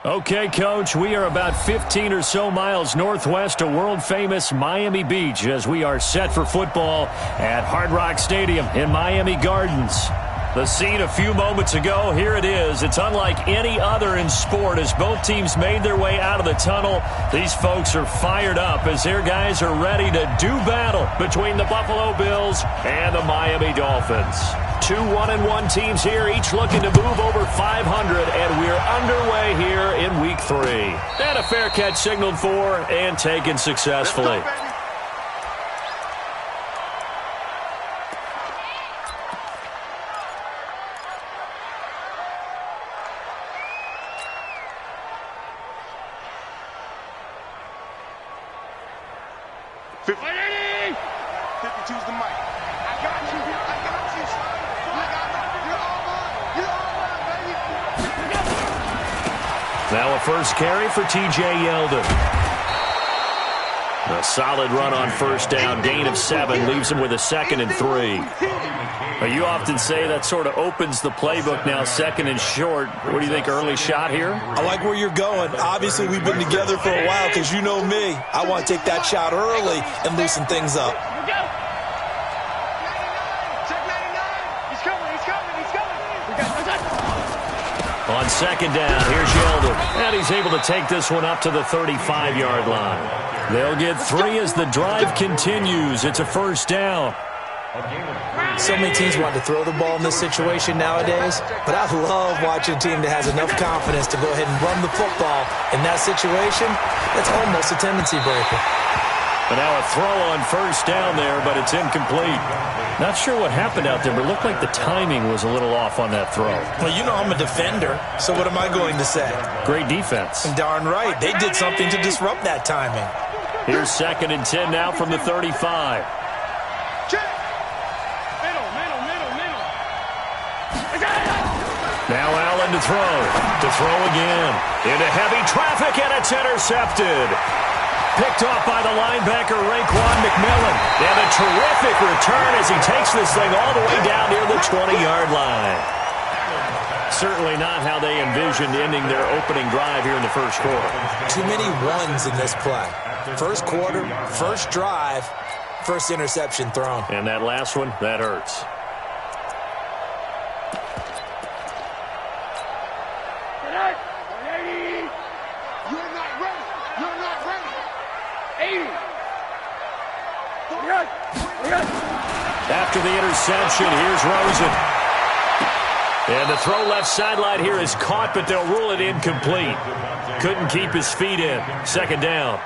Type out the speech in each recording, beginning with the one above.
Okay, Coach, we are about 15 or so miles northwest of world-famous Miami Beach as we are set for football at Hard Rock Stadium in Miami Gardens. The scene a few moments ago, here it is. It's unlike any other in sport as both teams made their way out of the tunnel. These folks are fired up as their guys are ready to do battle between the Buffalo Bills and the Miami Dolphins. Two 1-1 teams here, each looking to move over 500, and we're underway here in Week 3. And a fair catch signaled for and taken successfully. Now a first carry for T.J. Yeldon. A solid run on first down. Gain of 7 leaves him with a 2nd and 3. Now, you often say that sort of opens the playbook now, 2nd and short. What do you think, early shot here? I like where you're going. Obviously, we've been together for a while because you know me. I want to take that shot early and loosen things up. On 2nd down, here's Yeldon. And he's able to take this one up to the 35-yard line. They'll get 3 as the drive continues. It's a first down. So many teams want to throw the ball in this situation nowadays, but I love watching a team that has enough confidence to go ahead and run the football. In that situation, that's almost a tendency breaker. But now a throw on first down there, but it's incomplete. Not sure what happened out there, but it looked like the timing was a little off on that throw. Well, you know I'm a defender, so what am I going to say? Great defense. Darn right. They did something to disrupt that timing. Here's 2nd and 10 now from the 35. Now Allen to throw. To throw again. Into heavy traffic, and it's intercepted. Picked off by the linebacker, Raekwon McMillan. And a terrific return as he takes this thing all the way down near the 20-yard line. Certainly not how they envisioned ending their opening drive here in the first quarter. Too many ones in this play. First quarter, first drive, first interception thrown. And that last one, that hurts. After the interception, here's Rosen. And the throw left sideline here is caught, but they'll rule it incomplete. Couldn't keep his feet in. 2nd down.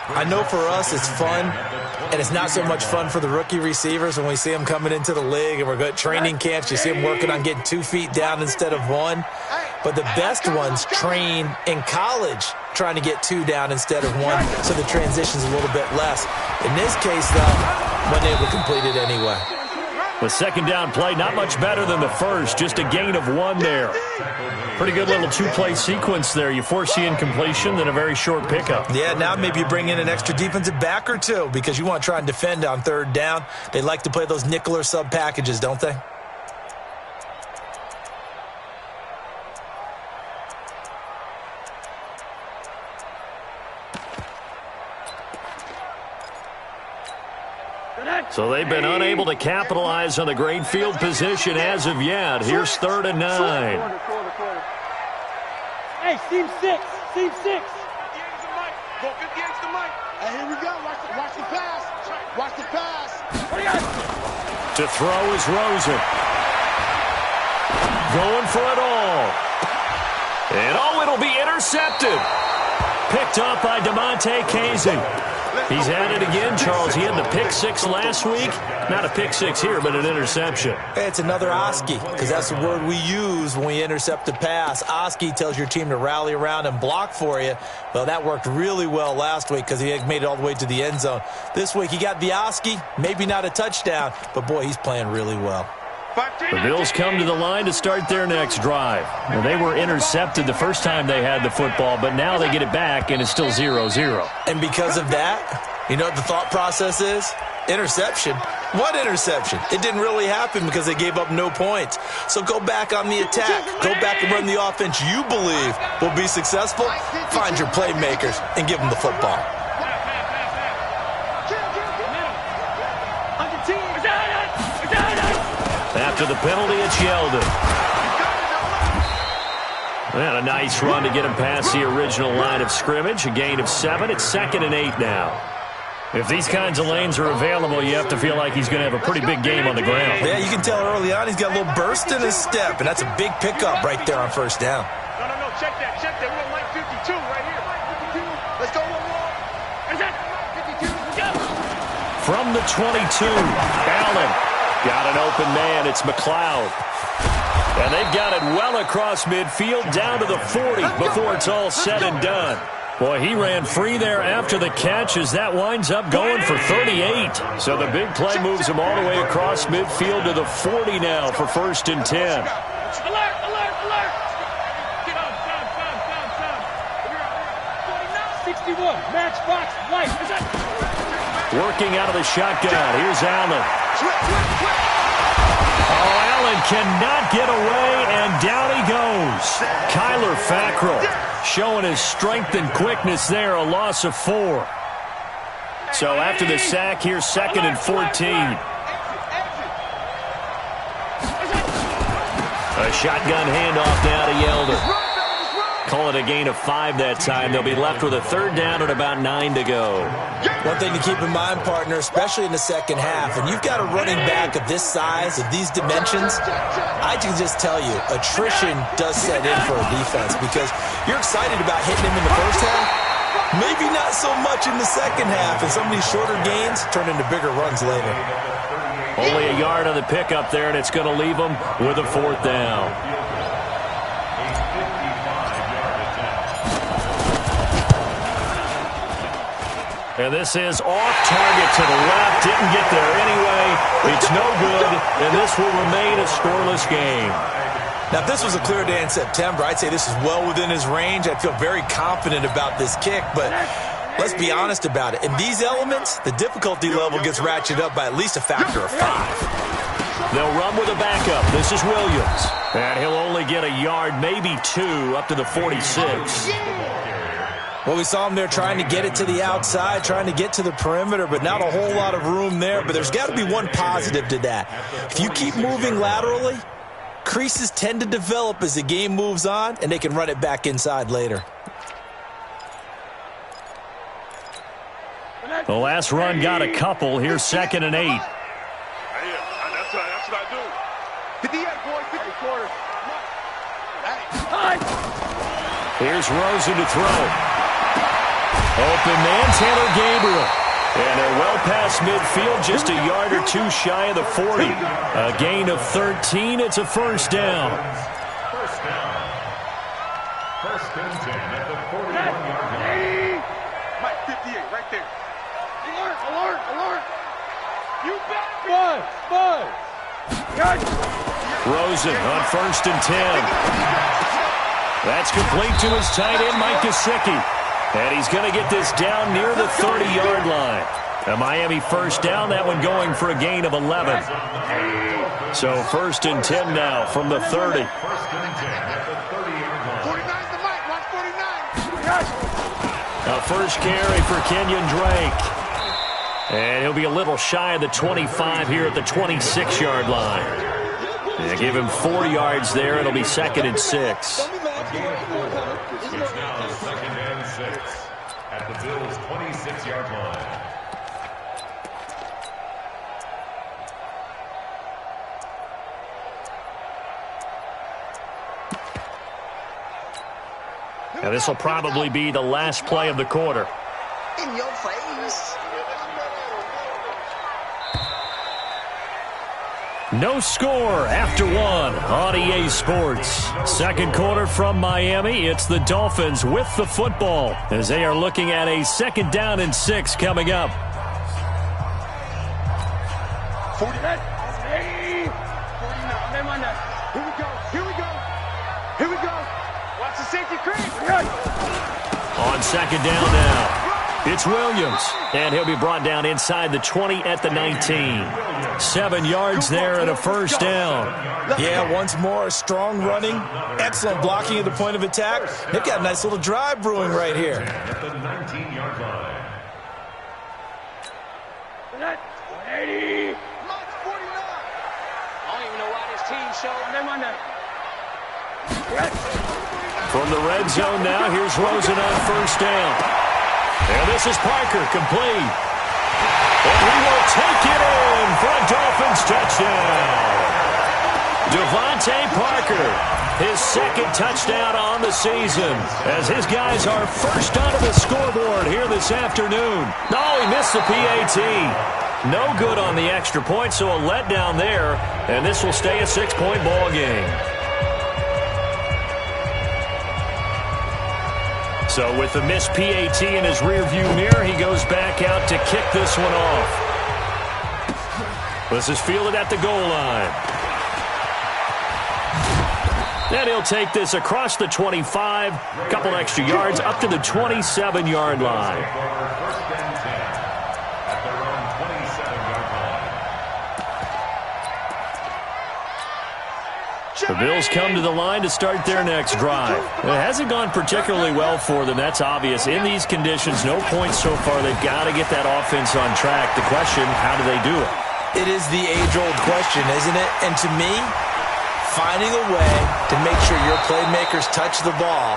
I know for us it's fun, and it's not so much fun for the rookie receivers when we see them coming into the league and we're good training camps. You see them working on getting 2 feet down instead of 1. But the best ones train in college trying to get 2 down instead of 1, so the transition's a little bit less. In this case, though, wasn't able to complete it anyway. The 2nd down play, not much better than the first, just a gain of 1 there. Pretty good little 2-play sequence there. You force the incompletion, then a very short pickup. Yeah, now maybe you bring in an extra defensive back or 2 because you want to try and defend on 3rd down. They like to play those nickel or sub packages, don't they? So they've been unable to capitalize on the great field position as of yet. Here's 3rd and 9. Hey, team 6. Team 6. Go 50 extra the mic. And here we go. Watch the pass. Watch the pass. To throw is Rosen. Going for it all. And it'll be intercepted. Picked up by DeMonte Casey. He's had it again, Charles. He had the pick 6 last week. Not a pick 6 here, but an interception. It's another Oski, because that's the word we use when we intercept a pass. Oski tells your team to rally around and block for you. Well, that worked really well last week because he made it all the way to the end zone. This week he got the Oski, maybe not a touchdown, but boy, he's playing really well. The Bills come to the line to start their next drive. Well, they were intercepted the first time they had the football, but now they get it back, and it's still 0-0. And because of that, you know what the thought process is? Interception. What interception? It didn't really happen because they gave up no points. So go back on the attack. Go back and run the offense you believe will be successful. Find your playmakers and give them the football. After the penalty, it's Yeldon. And a nice run to get him past the original line of scrimmage. A gain of 7. It's 2nd and 8 now. If these kinds of lanes are available, you have to feel like he's going to have a pretty big game on the ground. Yeah, you can tell early on he's got a little burst in his step, and that's a big pickup right there on first down. No, check that. We want like 52 right here. 52. Let's go one more. 52. Go. From the 22, Allen. Got an open man. It's McLeod. And they've got it well across midfield down to the 40 before it's all said and done. Boy, he ran free there after the catch as that winds up going for 38. So the big play moves him all the way across midfield to the 40 now for 1st and 10. Alert! 61, matchbox, light. Working out of the shotgun. Here's Allen. Oh, Allen cannot get away, and down he goes. Kyler Fackrell showing his strength and quickness there, a loss of 4. So after the sack, here's 2nd and 14. A shotgun handoff now to Yeldon. Call it a gain of 5 that time. They'll be left with a 3rd down and about 9 to go. One thing to keep in mind, partner, especially in the second half, and you've got a running back of this size, of these dimensions, I can just tell you, attrition does set in for a defense because you're excited about hitting him in the first half, maybe not so much in the second half, and some of these shorter gains turn into bigger runs later. Only a yard on the pickup there, and it's going to leave them with a 4th down. And this is off target to the left. Didn't get there anyway. It's no good, and this will remain a scoreless game. Now, if this was a clear day in September, I'd say this is well within his range. I'd feel very confident about this kick, but let's be honest about it. In these elements, the difficulty level gets ratcheted up by at least a factor of 5. They'll run with a backup. This is Williams. And he'll only get a yard, maybe 2, up to the 46. Well, we saw him there trying to get it to the outside, trying to get to the perimeter, but not a whole lot of room there. But there's got to be one positive to that. If you keep moving laterally, creases tend to develop as the game moves on, and they can run it back inside later. The last run got a couple. Here's 2nd and 8. That's what I do. 58, boy, 50 quarters. Here's Rosen to throw. Open man, Taylor Gabriel. And they're well past midfield, just a yard or 2 shy of the 40. A gain of 13. It's a 1st down. First and 10 at the 41-yard line. Mike, 58, right there. Alert. You bet. Buzz. Rosen on 1st and 10. That's complete to his tight end, Mike Gesicki. And he's going to get this down near the 30-yard line. A Miami 1st down, that one going for a gain of 11. So 1st and 10 now from the 30. 49's the mic. Watch 49. A first carry for Kenyon Drake. And he'll be a little shy of the 25 here at the 26-yard line. Yeah, give him 4 yards there. It'll be 2nd and 6. It's now 2nd and 6 at the Bills' 26-yard line. Now this will probably be the last play of the quarter. In your face. No score after 1 on EA Sports. Second quarter from Miami. It's the Dolphins with the football as they are looking at a 2nd down and 6 coming up. 49. On second down now. It's Williams, and he'll be brought down inside the 20 at the 19. 7 yards there and a first down. Yeah, once more, strong running, excellent blocking at the point of attack. They've got a nice little drive brewing right here. At the 19-yard line. 80. March 49. I don't even know why this team showed them on that. From the red zone now, here's Rosen on first down. And this is Parker, complete. And he will take it in for a Dolphins touchdown. Devontae Parker, his second touchdown on the season, as his guys are first onto the scoreboard here this afternoon. No, he missed the PAT. No good on the extra point, so a letdown there, and this will stay a 6-point ball game. So with the missed PAT in his rearview mirror, he goes back out to kick this one off. This is fielded at the goal line. And he'll take this across the 25, a couple extra yards, up to the 27-yard line. The Bills come to the line to start their next drive. It hasn't gone particularly well for them, that's obvious. In these conditions, no points so far. They've got to get that offense on track. The question, how do they do it? It is the age-old question, isn't it? And to me, finding a way to make sure your playmakers touch the ball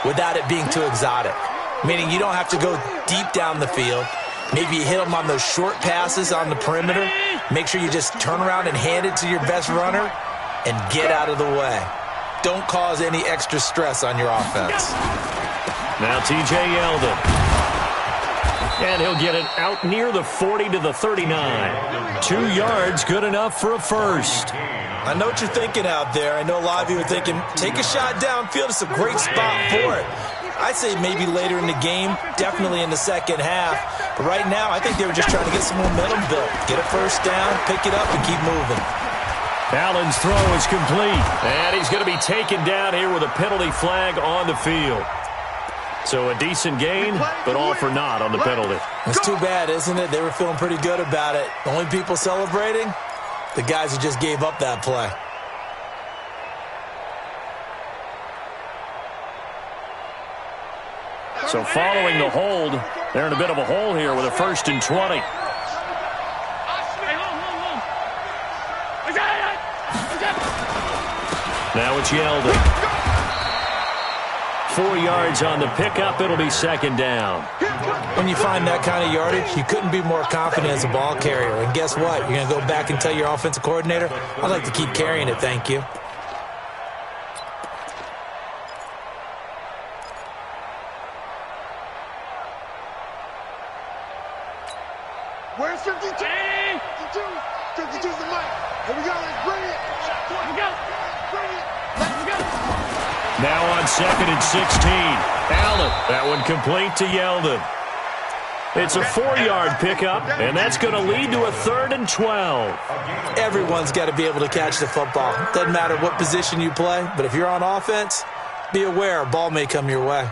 without it being too exotic. Meaning you don't have to go deep down the field. Maybe you hit them on those short passes on the perimeter. Make sure you just turn around and hand it to your best runner and get out of the way. Don't cause any extra stress on your offense. Now T.J. Yeldon. And he'll get it out near the 40 to the 39. 2 yards, good enough for a first. I know what you're thinking out there. I know a lot of you are thinking, take a shot downfield. It's a great spot for it. I'd say maybe later in the game, definitely in the second half. But right now, I think they were just trying to get some momentum built. Get a first down, pick it up, and keep moving. Allen's throw is complete. And he's going to be taken down here with a penalty flag on the field. So a decent gain, but all for naught on the penalty. It's too bad, isn't it? They were feeling pretty good about it. The only people celebrating, the guys who just gave up that play. So following the hold, they're in a bit of a hole here with a 1st and 20. Now it's Yeldon. 4 yards on the pickup. It'll be second down. When you find that kind of yardage, you couldn't be more confident as a ball carrier. And guess what? You're going to go back and tell your offensive coordinator, I'd like to keep carrying it, thank you. Where's 52? 52. 52's the mic. Here we go. Let's bring it. Here we go. Bring it. Let's go. Now on 2nd and 16. Allen. That one complete to Yeldon. It's a 4-yard pickup, and that's going to lead to a 3rd and 12. Everyone's got to be able to catch the football. Doesn't matter what position you play, but if you're on offense, be aware a ball may come your way.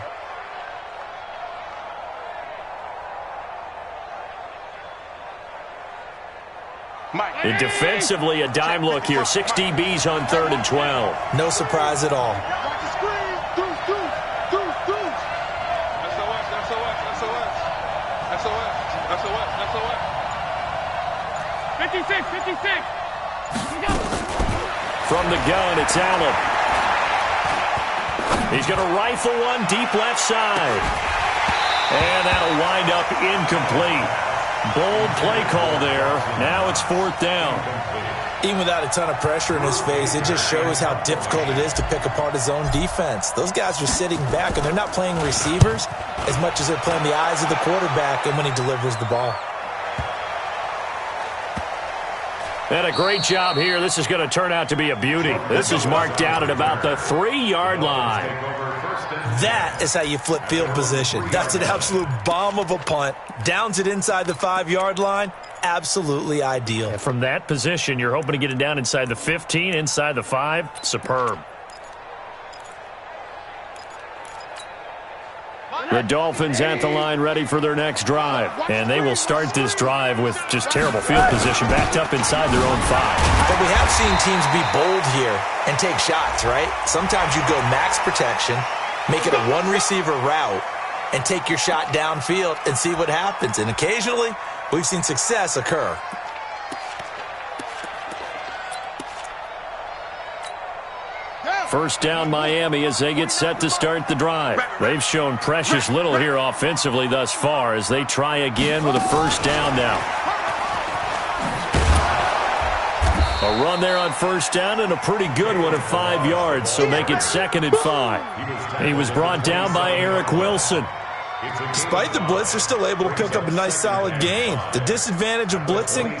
And defensively, a dime look here. 6 DBs on 3rd and 12. No surprise at all. SOS. 56. From the gun, it's Allen. He's going to rifle one deep left side. And that'll wind up incomplete. Bold play call there. Now it's 4th down. Even without a ton of pressure in his face, it just shows how difficult it is to pick apart his own defense. Those guys are sitting back, and they're not playing receivers as much as they're playing the eyes of the quarterback and when he delivers the ball. And a great job here. This is going to turn out to be a beauty. This is marked down at about the 3-yard line. That is how you flip field position. That's an absolute bomb of a punt. Downs it inside the 5-yard line. Absolutely ideal. And from that position, you're hoping to get it down inside the 15, inside the 5. Superb. The Dolphins at the line ready for their next drive. And they will start this drive with just terrible field position, backed up inside their own 5. But we have seen teams be bold here and take shots, right? Sometimes you go max protection, make it a one-receiver route, and take your shot downfield and see what happens. And occasionally, we've seen success occur. First down Miami as they get set to start the drive. They've shown precious little here offensively thus far as they try again with a first down now. A run there on first down and a pretty good one of 5 yards, so make it 2nd and 5. He was brought down by Eric Wilson. Despite the blitz, they're still able to pick up a nice solid gain. The disadvantage of blitzing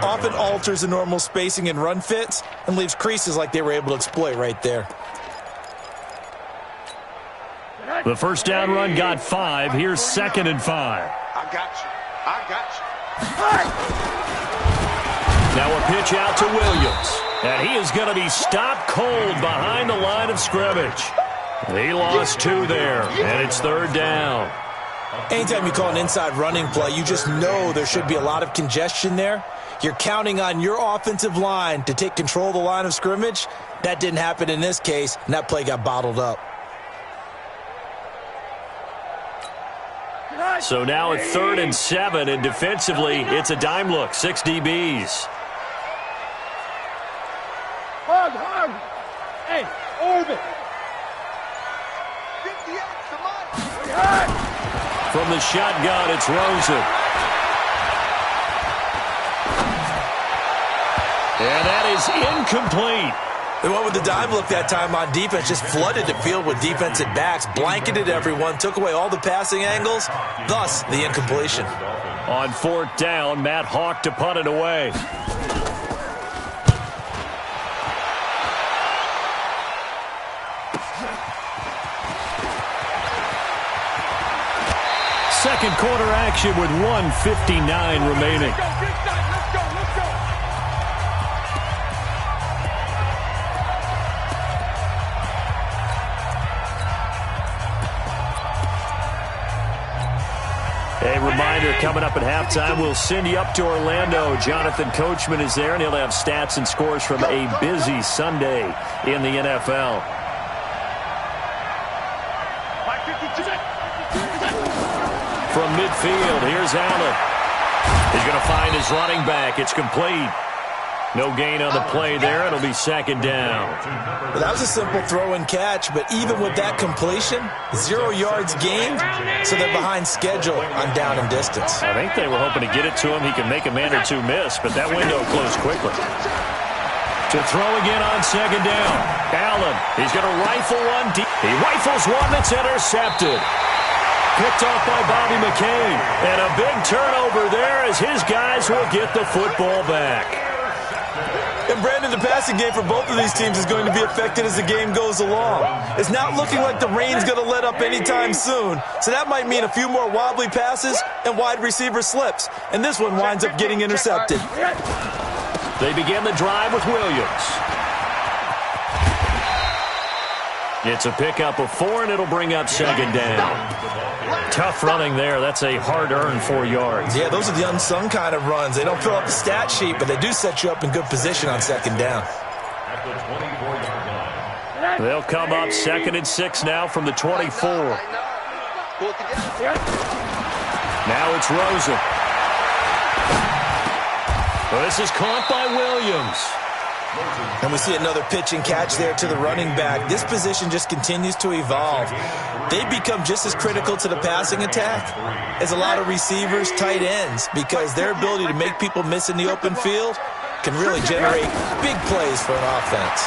often alters the normal spacing and run fits and leaves creases like they were able to exploit right there. The first down run got 5. Here's 2nd and 5. I got you. I got you. Now a pitch out to Williams. And he is going to be stopped cold behind the line of scrimmage. He lost 2 there, and it's 3rd down. Anytime you call an inside running play, you just know there should be a lot of congestion there. You're counting on your offensive line to take control of the line of scrimmage. That didn't happen in this case, and that play got bottled up. So now at 3rd and 7, and defensively, it's a dime look, 6 DBs. Hug. Hey, orbit. From the shotgun, it's Rosen. And that is incomplete. They went with the dime look that time on defense, just flooded the field with defensive backs, blanketed everyone, took away all the passing angles, thus the incompletion. On 4th down, Matt Hawk to punt it away. Second quarter action with 1:59 remaining. Let's go. A reminder, coming up at halftime, we'll send you up to Orlando. Jonathan Coachman is there, and he'll have stats and scores from a busy Sunday in the NFL. From midfield, here's Allen. He's going to find his running back. It's complete. No gain on the play there. It'll be 2nd down. Well, that was a simple throw and catch, but even with that completion, 0 yards gained, so they're behind schedule on down and distance. I think they were hoping to get it to him. He can make a man or two miss, but that window closed quickly. To throw again on 2nd down. Allen, he's going to rifle one deep. He rifles one that's intercepted. Picked off by Bobby McCain. And a big turnover there as his guys will get the football back. And Brandon, the passing game for both of these teams is going to be affected as the game goes along. It's not looking like the rain's going to let up anytime soon. So that might mean a few more wobbly passes and wide receiver slips. And this one winds up getting intercepted. They begin the drive with Williams. It's a pickup of 4, and it'll bring up 2nd down. Tough running there. That's a hard-earned 4 yards. Yeah, those are the unsung kind of runs. They don't fill up the stat sheet, but they do set you up in good position on 2nd down. They'll come up 2nd and 6 now from the 24. Now it's Rosen. Well, this is caught by Williams. And we see another pitch and catch there to the running back. This position just continues to evolve. They become just as critical to the passing attack as a lot of receivers, tight ends, because their ability to make people miss in the open field can really generate big plays for an offense.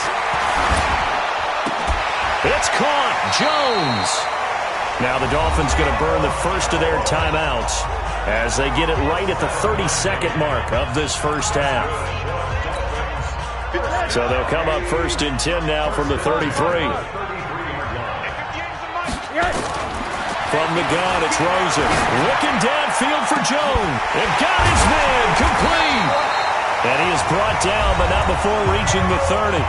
It's caught. Jones. Now the Dolphins going to burn the first of their timeouts as they get it right at the 32nd mark of this first half. So they'll come up 1st and 10 now from the 33. From the gun, it's Rosen. Looking downfield for Jones. And got his man complete. And he is brought down, but not before reaching the 30.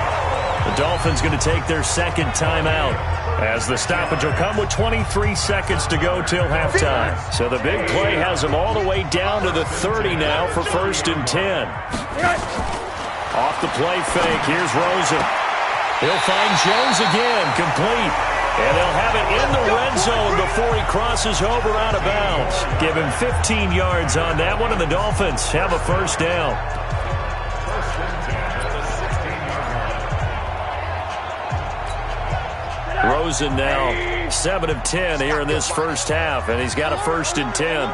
The Dolphins going to take their second timeout as the stoppage will come with 23 seconds to go till halftime. So the big play has them all the way down to the 30 now for 1st and 10. Off the play fake, here's Rosen. He'll find Jones again, complete. And they'll have it in the red zone before he crosses over out of bounds. Give him 15 yards on that one, and the Dolphins have a first down. Rosen now 7 of 10 here in this first half, and he's got a 1st and 10.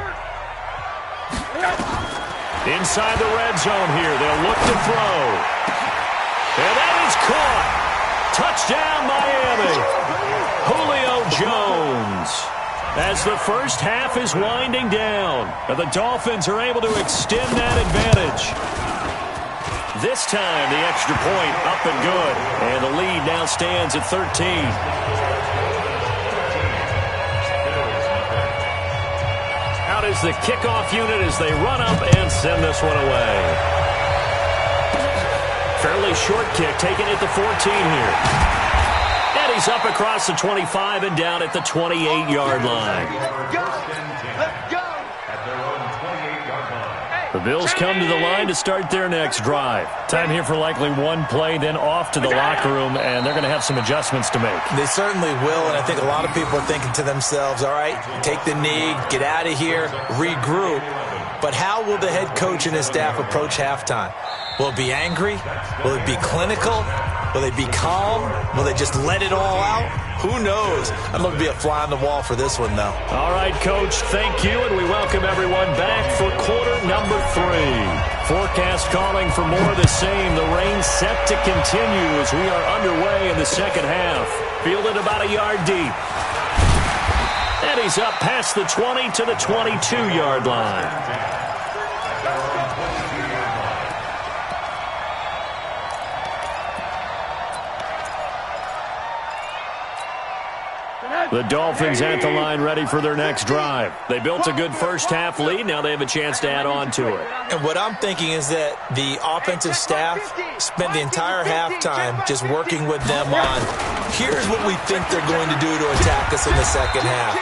Inside the red zone here, they'll look to throw. And that is caught. Touchdown, Miami. Julio Jones. As the first half is winding down, the Dolphins are able to extend that advantage. This time, the extra point up and good. And the lead now stands at 13. Out is the kickoff unit as they run up and send this one away. Fairly short kick, taken at the 14 here. And he's up across the 25 and down at the 28-yard line. Let's go. The Bills come to the line to start their next drive. Time here for likely one play, then off to the locker room, and they're going to have some adjustments to make. They certainly will, and I think a lot of people are thinking to themselves, all right, take the knee, get out of here, regroup. But how will the head coach and his staff approach halftime? Will it be angry? Will it be clinical? Will they be calm? Will they just let it all out? Who knows? I'm going to be a fly on the wall for this one, though. All right, Coach, thank you, and we welcome everyone back for quarter number 3. Forecast calling for more of the same. The rain set to continue as we are underway in the second half. Fielded about a yard deep. And he's up past the 20 to the 22-yard line. The Dolphins at the line ready for their next drive. They built a good first half lead. Now they have a chance to add on to it. And what I'm thinking is that the offensive staff spent the entire halftime just working with them on, here's what we think they're going to do to attack us in the second half.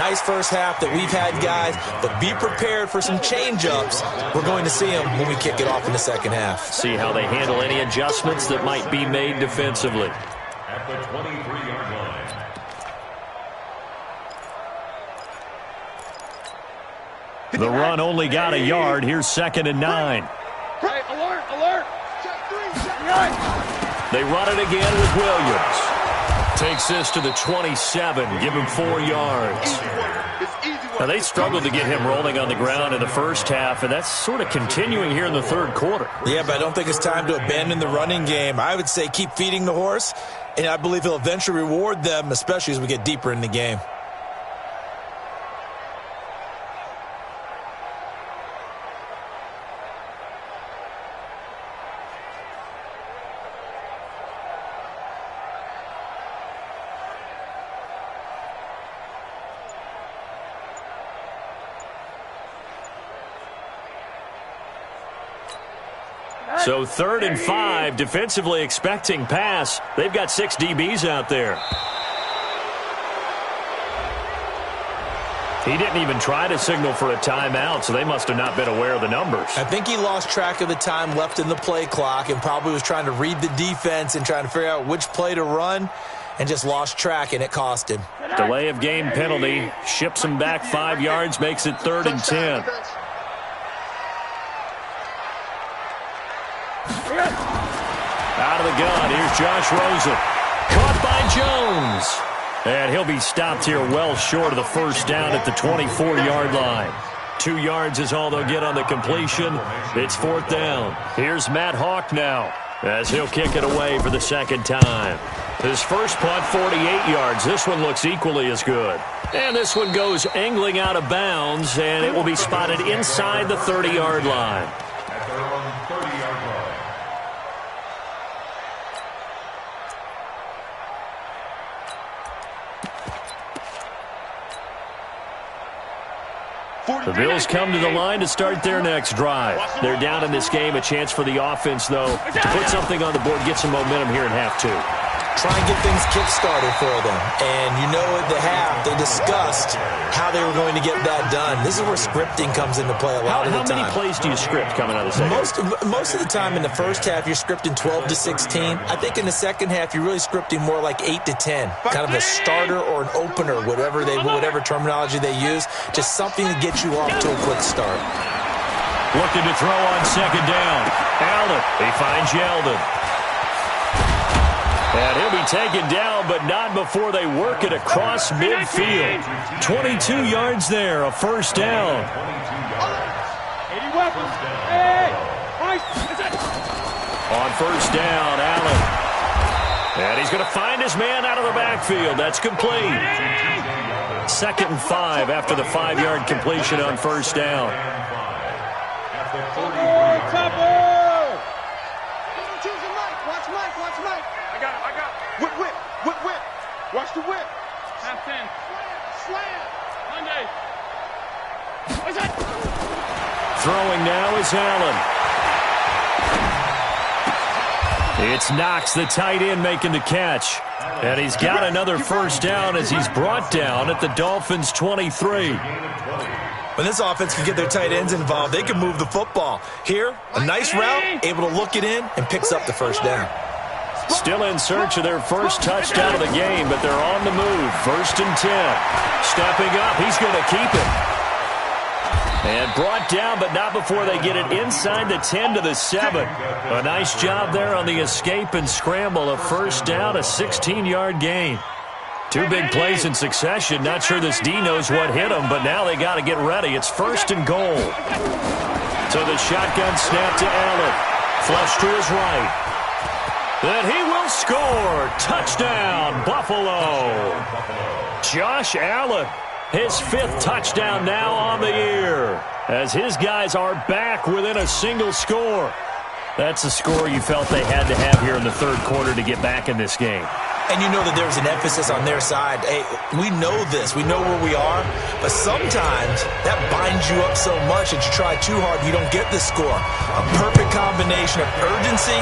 Nice first half that we've had, guys, but be prepared for some change-ups. We're going to see them when we kick it off in the second half. See how they handle any adjustments that might be made defensively. At the 23-yard line. The run only got a yard. Here's 2nd and 9. Hey, alert, alert. They run it again with Williams. Takes this to the 27. Give him 4 yards. Now, they struggled to get him rolling on the ground in the first half, and that's sort of continuing here in the third quarter. Yeah, but I don't think it's time to abandon the running game. I would say keep feeding the horse, and I believe he'll eventually reward them, especially as we get deeper in the game. So 3rd and 5, defensively expecting pass. They've got 6 DBs out there. He didn't even try to signal for a timeout, so they must have not been aware of the numbers. I think he lost track of the time left in the play clock and probably was trying to read the defense and trying to figure out which play to run and just lost track, and it cost him. Delay of game penalty. Ships him back 5 yards, makes it 3rd and 10. Out of the gun, here's Josh Rosen. Caught by Jones. And he'll be stopped here well short of the first down at the 24-yard line. 2 yards is all they'll get on the completion. It's 4th down. Here's Matt Hawk now as he'll kick it away for the second time. His first punt, 48 yards. This one looks equally as good. And this one goes angling out of bounds, and it will be spotted inside the 30-yard line. At their own 30-yard line. The Bills come to the line to start their next drive. They're down in this game. A chance for the offense, though, to put something on the board, get some momentum here in half two. Try and get things kick-started for them. And you know at the half, they discussed how they were going to get that done. This is where scripting comes into play a lot of the time. How many plays do you script coming out of the second? Most of the time in the first half, you're scripting 12 to 16. I think in the second half, you're really scripting more like 8 to 10. Kind of a starter or an opener, whatever terminology they use. Just something to get you off to a quick start. Looking to throw on second down. Allen, he finds Yeldon. And he'll be taken down, but not before they work it across midfield. 22 yards there, a first down. 80 weapons. Hey! On first down, Allen. And he's going to find his man out of the backfield. That's complete. 2nd and 5 after the 5-yard completion on first down. Whip. Watch the whip. Half 10. Slam. Monday. What's that? Throwing now is Allen. It's Knox, the tight end, making the catch. And he's got another first down as he's brought down at the Dolphins' 23. When this offense can get their tight ends involved, they can move the football. Here, a nice route, able to look it in, and picks up the first down. Still in search of their first touchdown of the game, but they're on the move. 1st and 10. Stepping up, he's going to keep it. And brought down, but not before they get it inside the 10 to the 7. A nice job there on the escape and scramble. A first down, a 16-yard gain. 2 big plays in succession. Not sure this D knows what hit him, but now they got to get ready. It's 1st and goal. So the shotgun snap to Allen. Flush to his right. Then he will score. Touchdown, Buffalo. Josh Allen, his 5th touchdown now on the year, as his guys are back within a single score. That's a score you felt they had to have here in the 3rd quarter to get back in this game. And you know that there's an emphasis on their side. Hey, we know this. We know where we are. But sometimes that binds you up so much that you try too hard, you don't get the score. A perfect combination of urgency,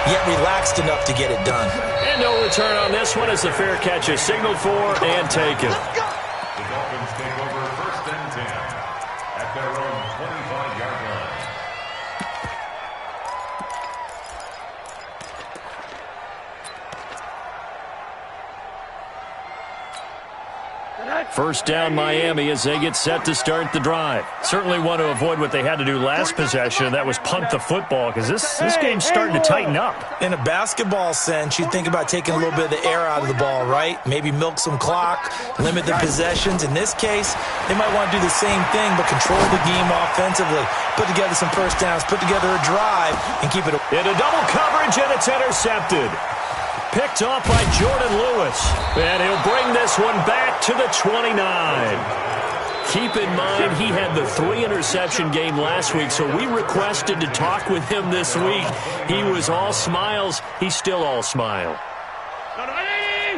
yet relaxed enough to get it done. And no return on this one as the fair catch is signaled for and taken. The Dolphins take over 1st and 10 at their own 25-yard line. First down Miami as they get set to start the drive. Certainly want to avoid what they had to do last possession. That was punt the football, because this game's starting to tighten up. In a basketball sense, you think about taking a little bit of the air out of the ball, right? Maybe milk some clock, limit the possessions. In this case, they might want to do the same thing, but control the game offensively. Put together some first downs, put together a drive, and keep it. Into double coverage, and it's intercepted. Picked off by Jordan Lewis. And he'll bring this one back to the 29. Keep in mind, he had the 3-interception game last week, so we requested to talk with him this week. He was all smiles. He's still all smile.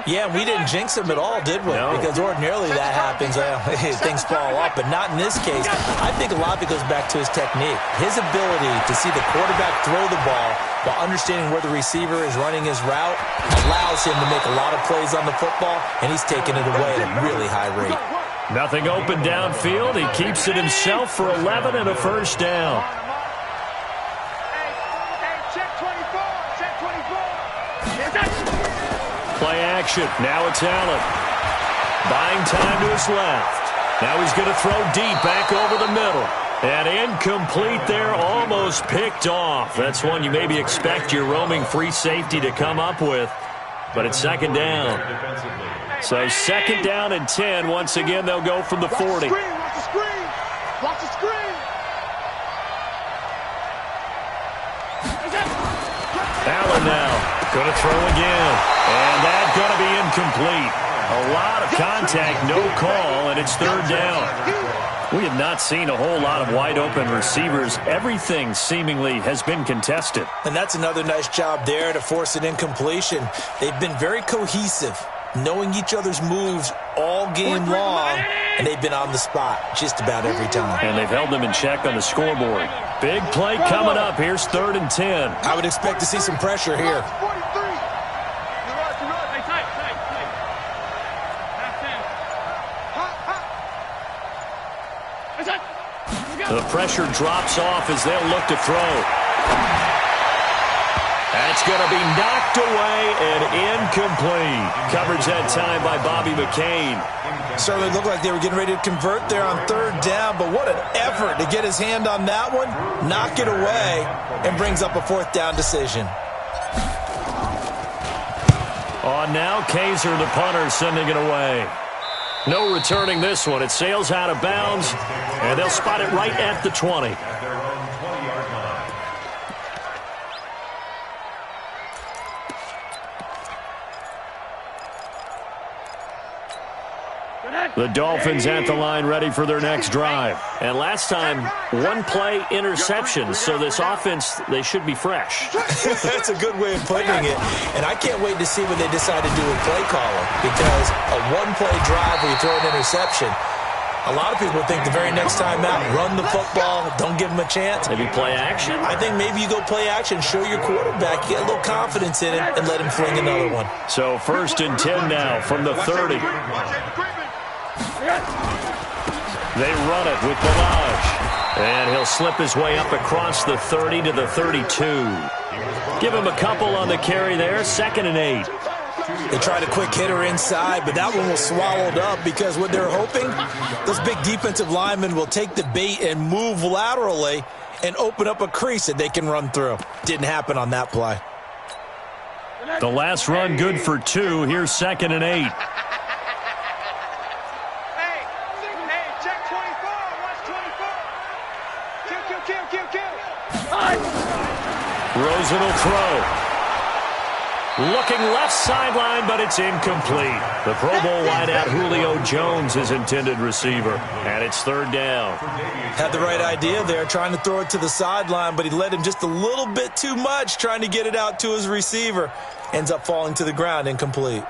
Yeah, we didn't jinx him at all, did we? No. Because ordinarily that happens. Things fall off, but not in this case. I think a lot of it goes back to his technique. His ability to see the quarterback throw the ball while understanding where the receiver is running his route allows him to make a lot of plays on the football, and he's taking it away at a really high rate. Nothing open downfield. He keeps it himself for 11 and a first down. Check 24. Check 24. Play action. Now it's Allen. Buying time to his left. Now he's going to throw deep back over the middle. And incomplete there, almost picked off. That's one you maybe expect your roaming free safety to come up with. But it's 2nd down. So 2nd down and 10. Once again, they'll go from the 40. Watch the screen. Watch the screen. Allen now going to throw again. And that's going to be incomplete. A lot of contact, no call, and it's 3rd down. We have not seen a whole lot of wide-open receivers. Everything seemingly has been contested. And that's another nice job there to force an incompletion. They've been very cohesive. knowing each other's moves all game long, and they've been on the spot just about every time. And they've held them in check on the scoreboard. Big play coming up. Here's 3rd and 10. I would expect to see some pressure here. The pressure drops off as they'll look to throw. That's going to be knocked away and incomplete. Coverage that time by Bobby McCain. Certainly looked like they were getting ready to convert there on 3rd down, but what an effort to get his hand on that one, knock it away, and brings up a 4th down decision. On now, Kaiser, the punter, sending it away. No returning this one. It sails out of bounds, and they'll spot it right at the 20. At their own 20-yard line. The Dolphins at the line ready for their next drive. And last time, 1-play interception, so this offense, they should be fresh. That's a good way of putting it. And I can't wait to see what they decide to do with play calling, because a 1-play drive where you throw an interception, a lot of people think the very next time out, run the football, don't give them a chance. Maybe play action? I think maybe you go play action, show your quarterback, you get a little confidence in it, and let him fling another one. So 1st and 10 now from the 30. They run it with Balaj. And he'll slip his way up across the 30 to the 32. Give him a couple on the carry there. 2nd and 8. They tried a quick hitter inside, but that one was swallowed up because what they're hoping, those big defensive linemen will take the bait and move laterally and open up a crease that they can run through. Didn't happen on that play. The last run good for 2. Here's 2nd and 8. Rosen will throw. Looking left sideline, but it's incomplete. The Pro Bowl wideout Julio Jones is intended receiver, and it's 3rd down. Had the right idea there, trying to throw it to the sideline, but he led him just a little bit too much, trying to get it out to his receiver. Ends up falling to the ground, incomplete.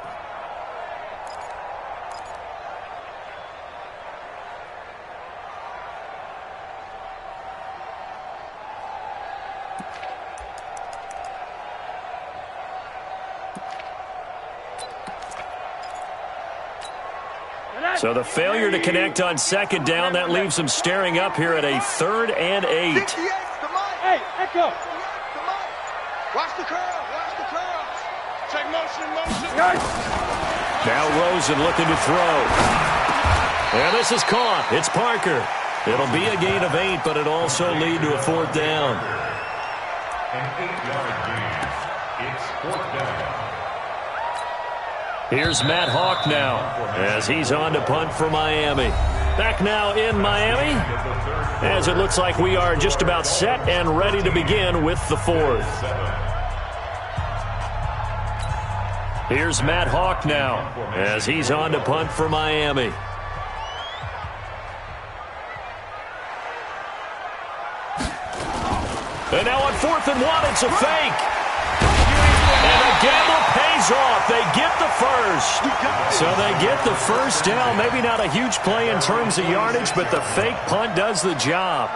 So the failure to connect on 2nd down, that leaves them staring up here at a 3rd and 8. Hey, Echo. Watch the curl. Watch the curl. Check motion. Now Rosen looking to throw. And this is caught. It's Parker. It'll be a gain of 8, but it'll also lead to a 4th down. An 8-yard gain. It's 4th down. Here's Matt Hawk now as he's on to punt for Miami. Back now in Miami as it looks like we are just about set and ready to begin with the 4th. Here's Matt Hawk now as he's on to punt for Miami. And now on 4th and 1, it's a fake. And the gamble pays off. They get the first. So they get the first down. Maybe not a huge play in terms of yardage, but the fake punt does the job.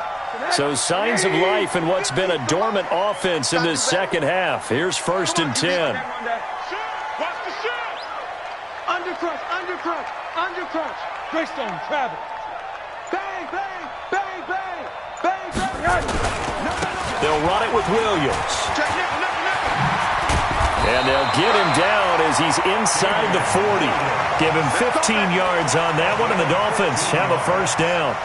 So signs of life in what's been a dormant offense in this 2nd half. Here's 1st and 10. Watch the shot. Undercrunch. Greystone, travel. Bang. They'll run it with Williams. And they'll get him down as he's inside the 40. Give him 15 yards on that one, and the Dolphins have a 1st down.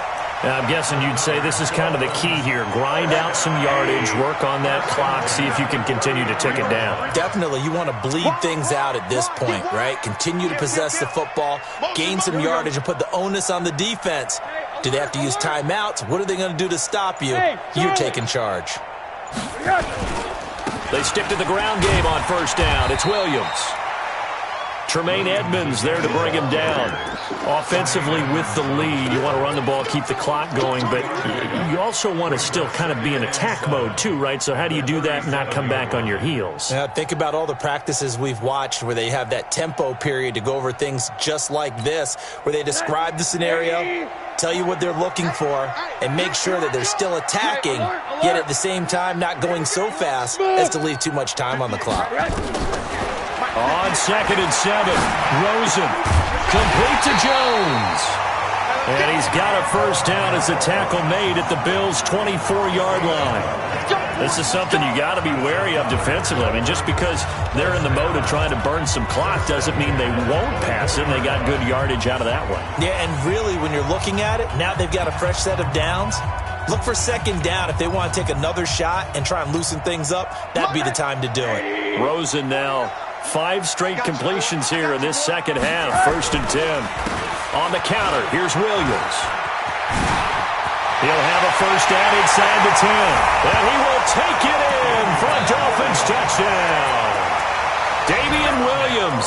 Now, I'm guessing you'd say this is kind of the key here. Grind out some yardage, work on that clock, see if you can continue to tick it down. Definitely, you want to bleed things out at this point, right? Continue to possess the football, gain some yardage, and put the onus on the defense. Do they have to use timeouts? What are they going to do to stop you? You're taking charge. They stick to the ground game on 1st down. It's Williams. Tremaine Edmonds there to bring him down. Offensively with the lead, you want to run the ball, keep the clock going, but you also want to still kind of be in attack mode too, right? So how do you do that and not come back on your heels? Yeah, think about all the practices we've watched where they have that tempo period to go over things just like this, where they describe the scenario, tell you what they're looking for, and make sure that they're still attacking, yet at the same time not going so fast as to leave too much time on the clock. On 2nd and 7, Rosen complete to Jones. And he's got a first down as the tackle made at the Bills' 24-yard line. This is something you got to be wary of defensively. I mean, just because they're in the mode of trying to burn some clock doesn't mean they won't pass it, and they got good yardage out of that one. Yeah, and really, when you're looking at it, now they've got a fresh set of downs. Look for 2nd down. If they want to take another shot and try and loosen things up, that'd be the time to do it. Rosen now 5 straight completions here in this second half. 1st and 10. On the counter, here's Williams. He'll have a first down inside the 10. And he will take it in for a Dolphins touchdown. Damian Williams,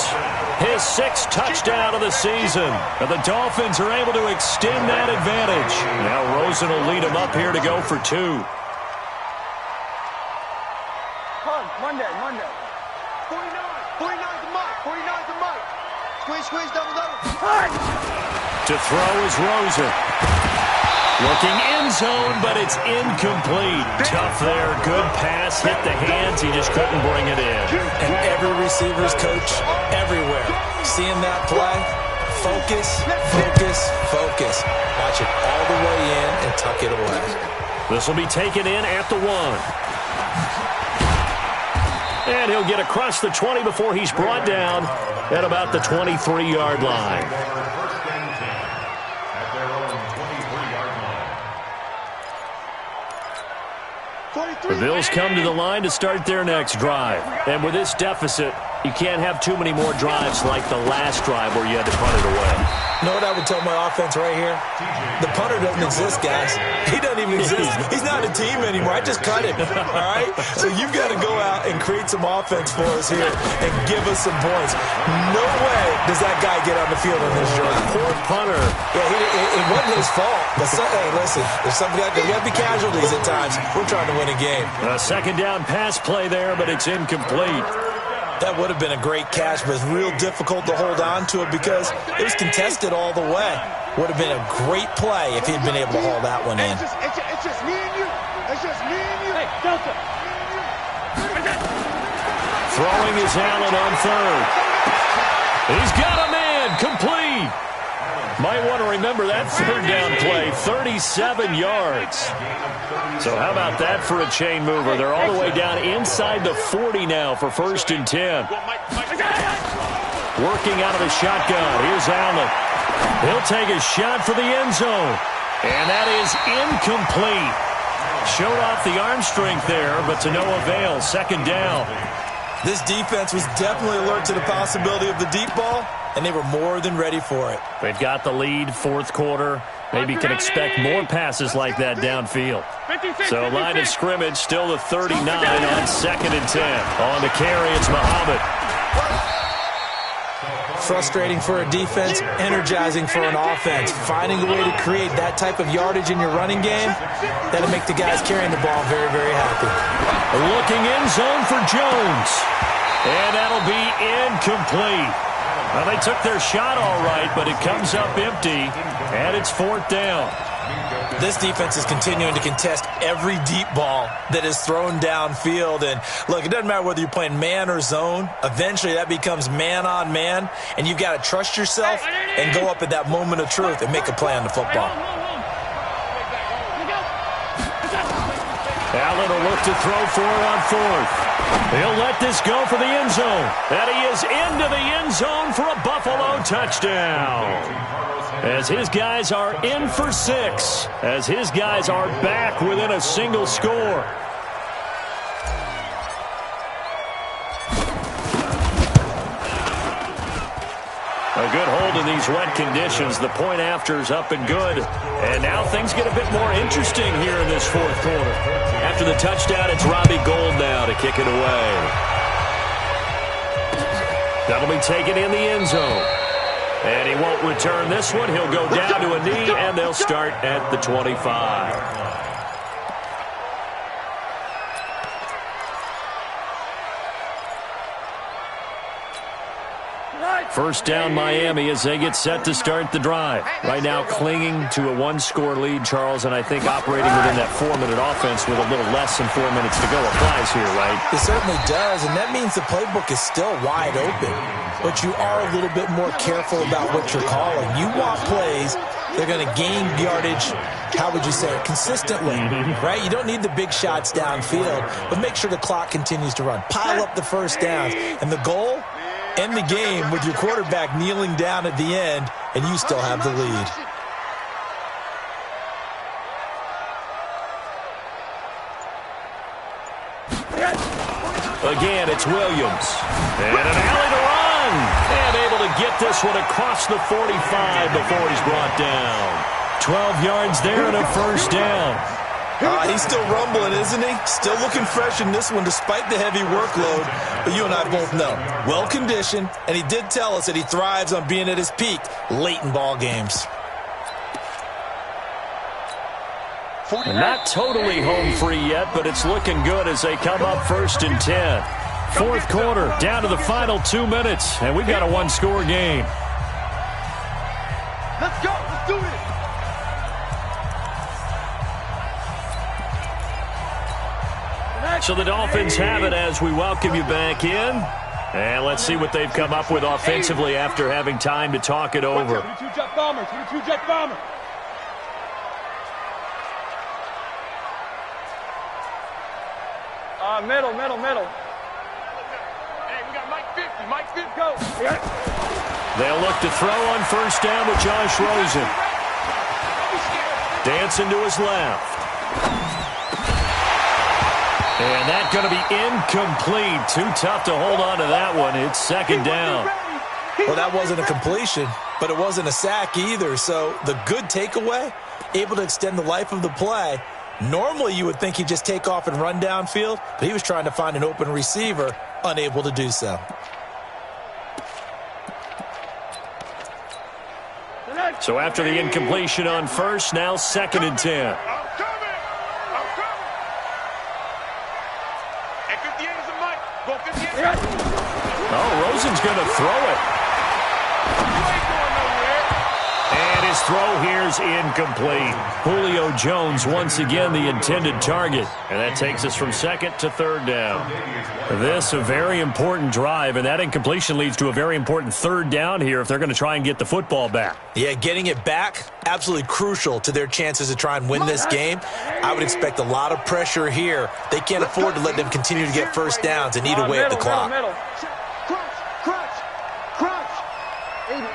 his 6th touchdown of the season. And the Dolphins are able to extend that advantage. Now Rosen will lead them up here to go for 2. Monday. 49 to Mike. Squeeze, double. To throw is Rosen. Looking end zone, but it's incomplete. Tough there. Good pass. Hit the hands. He just couldn't bring it in. And every receiver's coach everywhere. Seeing that play, focus. Watch it all the way in and tuck it away. This will be taken in at the 1. And he'll get across the 20 before he's brought down at about the 23-yard line. The Bills come to the line to start their next drive. And with this deficit, you can't have too many more drives like the last drive where you had to punt it away. You know what I would tell my offense right here? The punter doesn't exist, guys. He doesn't even exist. He's not a team anymore. I just cut him, all right? So you've got to go out and create some offense for us here and give us some points. No way does that guy get on the field in this drive. Poor punter. Yeah, it wasn't his fault. But hey, listen, there's got to be casualties at times. We're trying to win a game. A 2nd down pass play there, but it's incomplete. That would have been a great catch, but it's real difficult to hold on to it because it was contested all the way. Would have been a great play if he'd been able to haul that one in. It's just me and you. Hey, Delta. Throwing is Allen on 3rd. He's got a man. Complete. Might want to remember that 3rd down play. 37 yards. So how about that for a chain mover? They're all the way down inside the 40 now for 1st and 10. Working out of the shotgun. Here's Allen. He'll take a shot for the end zone. And that is incomplete. Showed off the arm strength there, but to no avail. 2nd down. This defense was definitely alert to the possibility of the deep ball, and they were more than ready for it. They've got the lead, 4th quarter. Maybe can expect more passes like that downfield. So line of scrimmage, still the 39 on 2nd and 10. On the carry, it's Muhammad. Frustrating for a defense, energizing for an offense. Finding a way to create that type of yardage in your running game, that'll make the guys carrying the ball very, very happy. Looking end zone for Jones. And that'll be incomplete. Well, they took their shot all right, but it comes up empty, and it's 4th down. This defense is continuing to contest every deep ball that is thrown downfield. And, look, it doesn't matter whether you're playing man or zone. Eventually, that becomes man-on-man, and you've got to trust yourself and go up at that moment of truth and make a play on the football. Allen will look to throw for it on 4th. He'll let this go for the end zone. And he is into the end zone for a Buffalo touchdown. As his guys are in for 6. As his guys are back within a single score. A good hold in these wet conditions. The point after's up and good. And now things get a bit more interesting here in this 4th quarter. After the touchdown, it's Robbie Gould now to kick it away. That'll be taken in the end zone. And he won't return this one. He'll go down to a knee, and they'll start at the 25. First down Miami as they get set to start the drive. Right now clinging to a one-score lead, Charles, and I think operating within that 4-minute offense with a little less than 4 minutes to go applies here, right? It certainly does, and that means the playbook is still wide open. But you are a little bit more careful about what you're calling. You want plays they're going to gain yardage, how would you say it, consistently, right? You don't need the big shots downfield, but make sure the clock continues to run. Pile up the first downs. And the goal? End the game with your quarterback kneeling down at the end, and you still have the lead. Again, it's Williams. And an alley to run. And able to get this one across the 45 before he's brought down. 12 yards there and a first down. He's still rumbling, isn't he? Still looking fresh in this one despite the heavy workload. But you and I both know, well-conditioned, and he did tell us that he thrives on being at his peak late in ball games. Not totally home free yet, but it's looking good as they come up 1st and 10. Fourth quarter, down to the final 2 minutes, and we've got a one-score game. Let's go. Let's do it. So the Dolphins have it as we welcome you back in. And let's see what they've come up with offensively after having time to talk it over. 2 jet bombers. 2 jet bombers. Middle. Hey, we got Mike 50. Mike 50. Go. They'll look to throw on first down with Josh Rosen. Dancing to his left. And that's going to be incomplete. Too tough to hold on to that one. It's second down. Well, that wasn't a completion, but it wasn't a sack either. So the good takeaway, able to extend the life of the play. Normally you would think he'd just take off and run downfield, but he was trying to find an open receiver, unable to do so. So after the incompletion on first, now 2nd and 10. I'm coming. Hey, 58 is a Mike. Go 58. Oh, Rosen's going to throw it. And his throw here's incomplete. Julio Jones once again the intended target. And that takes us from 2nd to 3rd down. This a very important drive, and that incompletion leads to a very important 3rd down here if they're going to try and get the football back. Yeah, getting it back, absolutely crucial to their chances to try and win this game. I would expect a lot of pressure here. They can't afford to let them continue to get first downs and eat away at the clock. Middle. Crunch. 80. 49.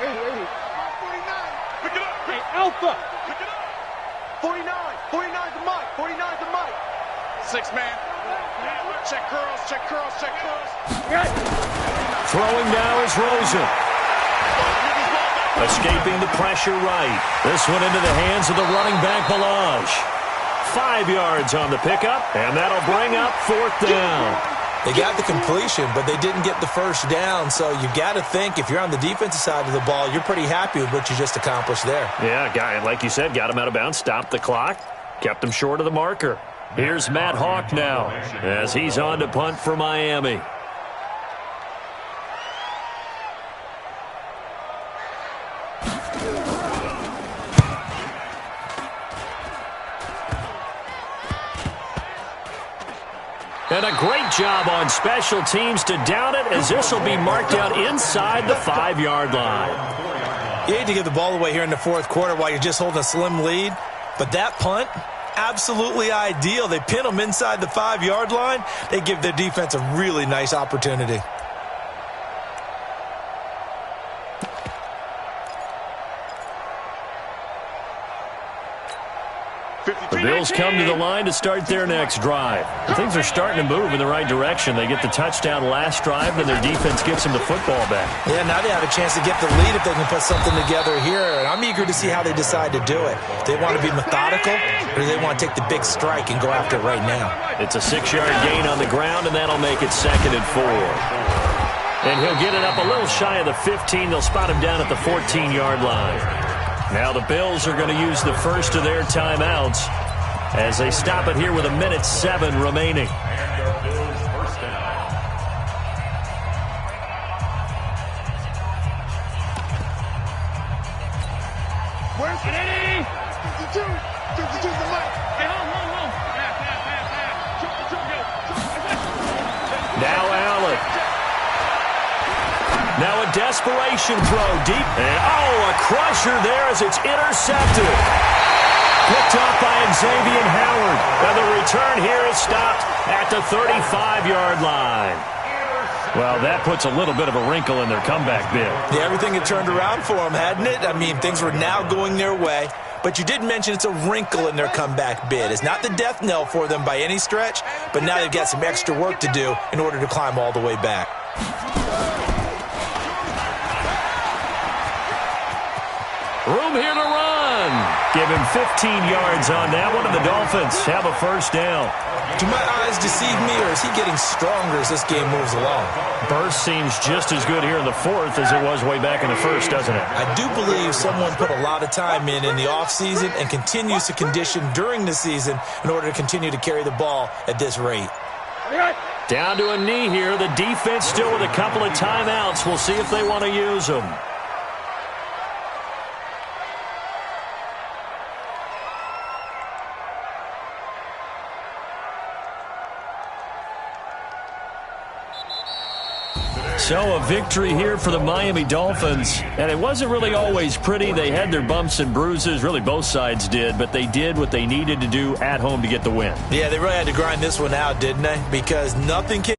Pick it up. Hey, Alpha. Pick it up. 49. 49's a Mike. 49's a Mike. 6 man. Check curls. Throwing now is Rosen. Escaping the pressure right. This one into the hands of the running back, Balaj. 5 yards on the pickup, and that'll bring up 4th down. They got the completion, but they didn't get the first down, so you got to think if you're on the defensive side of the ball, you're pretty happy with what you just accomplished there. Yeah, guy, like you said, got him out of bounds, stopped the clock, kept him short of the marker. Here's Matt Hawk now as he's on to punt for Miami. And a great job on special teams to down it as this will be marked out inside the 5-yard line. You hate to give the ball away here in the fourth quarter while you're just holding a slim lead, but that punt, absolutely ideal. They pin them inside the 5-yard line. They give their defense a really nice opportunity. The Bills come to the line to start their next drive. Things are starting to move in the right direction. They get the touchdown last drive, and their defense gets them the football back. Yeah, now they have a chance to get the lead if they can put something together here. And I'm eager to see how they decide to do it. Do they want to be methodical, or do they want to take the big strike and go after it right now? It's a 6-yard gain on the ground, and that'll make it 2nd and 4. And he'll get it up a little shy of the 15. They'll spot him down at the 14-yard line. Now the Bills are going to use the first of their timeouts as they stop it here with 1:07 remaining. Where's 52? 52's the mic. Hey, hold. Now Allen. Now a desperation throw deep. And a crusher there as it's intercepted. Picked off by Xavier Howard. And the return here is stopped at the 35-yard line. Well, that puts a little bit of a wrinkle in their comeback bid. Yeah, everything had turned around for them, hadn't it? I mean, things were now going their way. But you did mention it's a wrinkle in their comeback bid. It's not the death knell for them by any stretch, but now they've got some extra work to do in order to climb all the way back. Room here to run. Give him 15 yards on that one, and the Dolphins have a first down. Do my eyes deceive me, or is he getting stronger as this game moves along? Burst seems just as good here in the fourth as it was way back in the first, doesn't it? I do believe someone put a lot of time in the offseason and continues to condition during the season in order to continue to carry the ball at this rate. Down to a knee here. The defense still with a couple of timeouts. We'll see if they want to use them. So a victory here for the Miami Dolphins, and it wasn't really always pretty. They had their bumps and bruises, really both sides did, but they did what they needed to do at home to get the win. Yeah, they really had to grind this one out, didn't they? Because nothing can